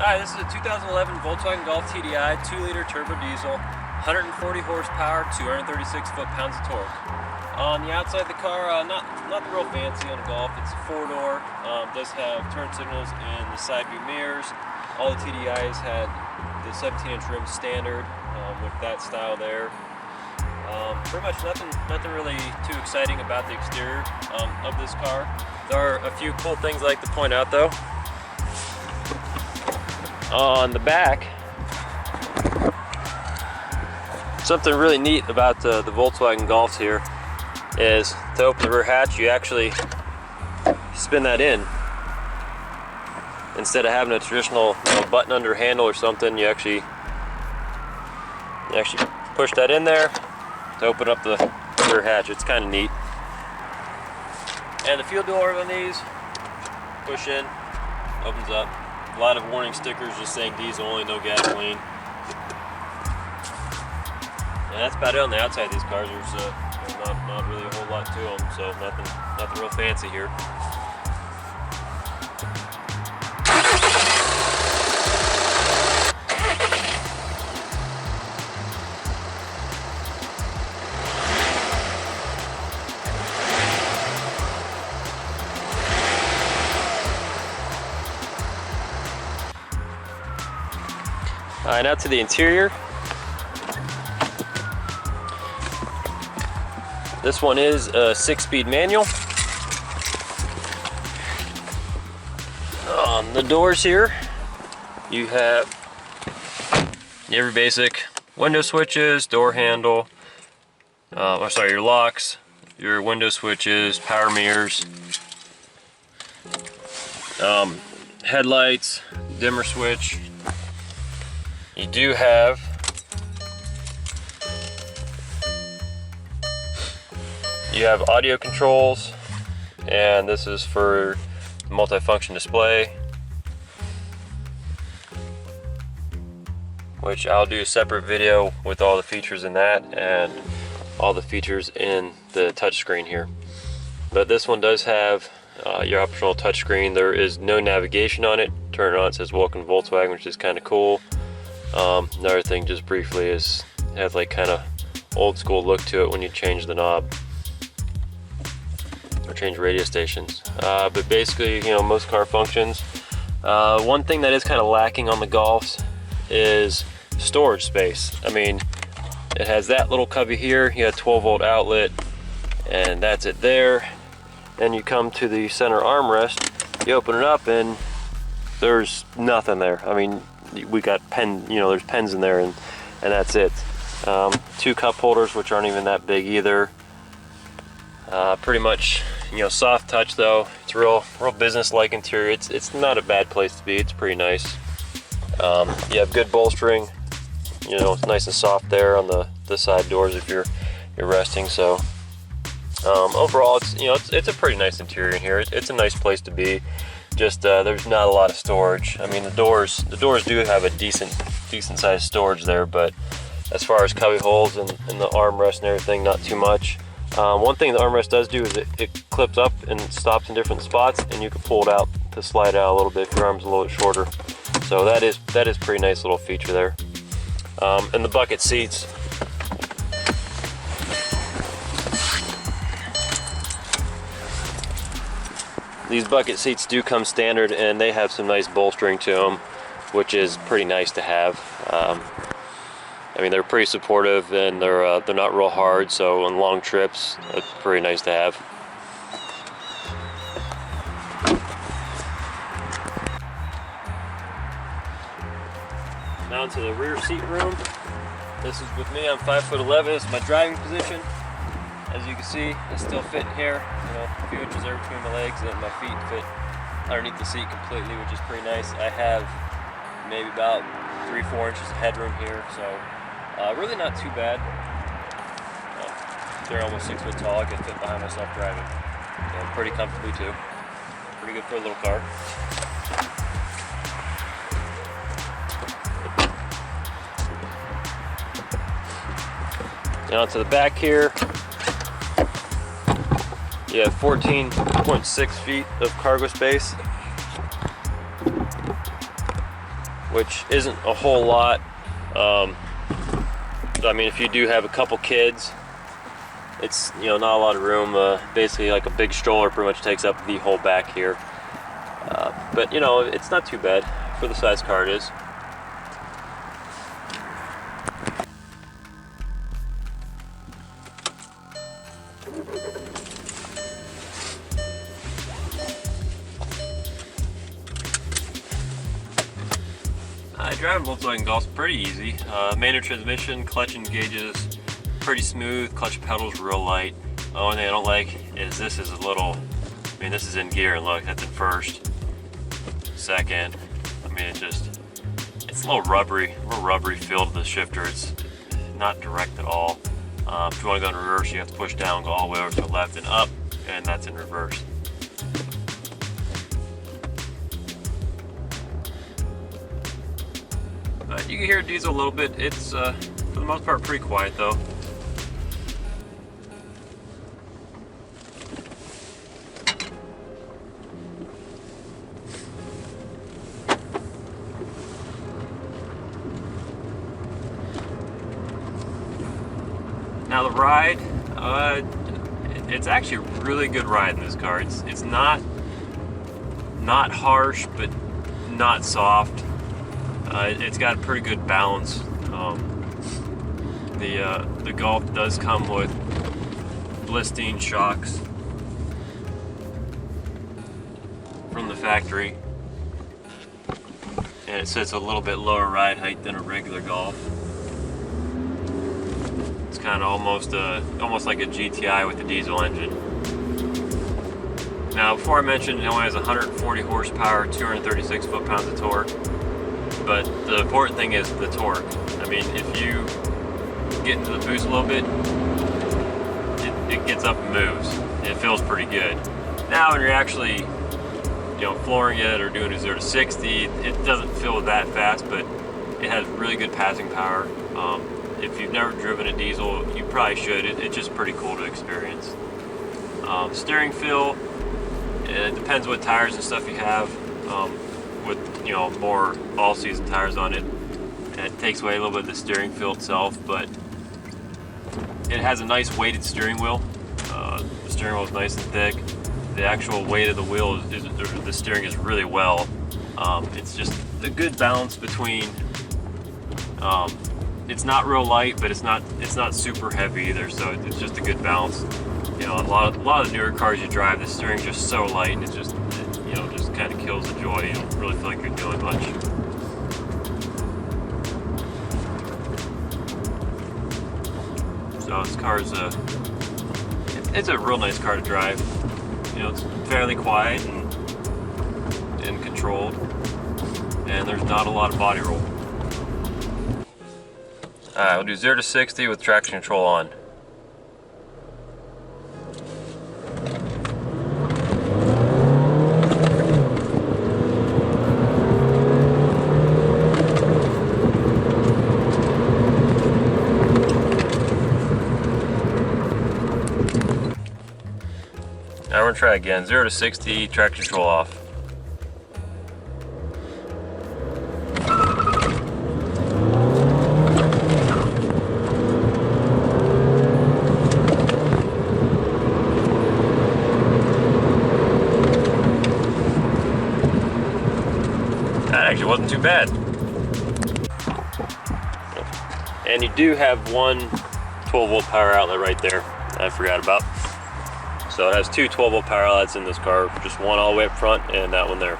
Hi, this is a 2011 Volkswagen Golf TDI 2-liter turbo diesel, 140 horsepower, 236 foot-pounds of torque. On the outside of the car, not real fancy on a Golf. It's a 4-door, does have turn signals and the side view mirrors. All the TDIs had the 17-inch rim standard with that style there. Pretty much nothing really too exciting about the exterior of this car. There are a few cool things I'd like to point out though. On the back, something really neat about the Volkswagen Golfs here is to open the rear hatch, you actually spin that in. Instead of having a traditional button under handle or something, you actually push that in there to open up the rear hatch. It's kind of neat. And the fuel door on these, push in, opens up. A lot of warning stickers just saying diesel only, no gasoline. And that's about it on the outside of these cars. There's not really a whole lot to them, so nothing real fancy here. Alright, now to the interior. This one is a 6-speed manual. On the doors here, you have your basic window switches, door handle, your locks, your window switches, power mirrors, headlights, dimmer switch. You do have audio controls, and this is for multifunction display, which I'll do a separate video with all the features in that and all the features in the touchscreen here. But this one does have your optional touchscreen. There is no navigation on it. Turn it on, it says welcome to Volkswagen, which is kind of cool. Another thing just briefly is it has like kind of old school look to it when you change the knob or change radio stations. But basically, most car functions. One thing that is kind of lacking on the Golfs is storage space. I mean, it has that little cubby here, you have a 12-volt outlet, and that's it there. Then you come to the center armrest, you open it up, and there's nothing there. I mean, we got there's pens in there, and that's it. 2 cup holders, which aren't even that big either. Pretty much, soft touch though. It's real business-like interior. It's not a bad place to be. It's pretty nice. You have good bolstering. It's nice and soft there on the side doors if you're resting. So overall, it's a pretty nice interior in here. It's a nice place to be. Just there's not a lot of storage. I mean, the doors do have a decent sized storage there, but as far as cubby holes and the armrest and everything, not too much. One thing the armrest does do is it clips up and stops in different spots, and you can pull it out to slide out a little bit if your arm's a little bit shorter. So that is pretty nice little feature there. And the bucket seats. These bucket seats do come standard, and they have some nice bolstering to them, which is pretty nice to have. I mean, they're pretty supportive, and they're not real hard, so on long trips, it's pretty nice to have. Now into the rear seat room. This is with me. I'm 5'11". This is my driving position. As you can see, I still fit in here. A few inches there between my legs, and my feet fit underneath the seat completely, which is pretty nice. I have maybe about 3-4 inches of headroom here, so really not too bad. They're almost 6 foot tall. I can fit behind myself driving, and pretty comfortably too. Pretty good for a little car. Now to the back here, you have 14.6 feet of cargo space, which isn't a whole lot. I mean, if you do have a couple kids, it's, you know, not a lot of room. Basically, like a big stroller pretty much takes up the whole back here. But you know, it's not too bad for the size car it is. Driving Volkswagen Golf's pretty easy. Manual transmission, clutch engages pretty smooth, clutch pedals real light. The only thing I don't like is this is a little, I mean, this is in gear, and look, that's in first, second. I mean, it's a little rubbery feel to the shifter. It's not direct at all. If you want to go in reverse, you have to push down, go all the way over to the left and up, and that's in reverse. You can hear diesel a little bit. It's for the most part pretty quiet though. Now the ride, it's actually a really good ride in this car. It's not harsh, but not soft. It's got a pretty good balance. The Golf does come with Blistine shocks from the factory, and it sits a little bit lower ride height than a regular Golf. It's kind of almost like a GTI with a diesel engine. Now, before I mentioned, it only has 140 horsepower, 236 foot-pounds of torque. But the important thing is the torque. I mean, if you get into the boost a little bit, it gets up and moves. And it feels pretty good. Now, when you're actually, you know, flooring it or doing a 0 to 60, it doesn't feel that fast, but it has really good passing power. If you've never driven a diesel, you probably should. It's just pretty cool to experience. Steering feel, it depends what tires and stuff you have. With, you know, more all-season tires on it, and it takes away a little bit of the steering feel itself, but it has a nice weighted steering wheel. The steering wheel is nice and thick. The actual weight of the wheel the steering is really well. It's just a good balance between. It's not real light, but it's not super heavy either. So it's just a good balance. You know, a lot of the newer cars you drive, the steering's just so light, and it just kind of kills the joy. You don't really feel like you're doing much. So this car's it's a real nice car to drive. You know, it's fairly quiet and controlled, and there's not a lot of body roll. Alright, we'll do 0 to 60 with traction control on. Now we're gonna try again. 0 to 60, traction control off. That actually wasn't too bad. And you do have one 12-volt power outlet right there I forgot about. So it has two 12-volt power outlets in this car, just one all the way up front and that one there.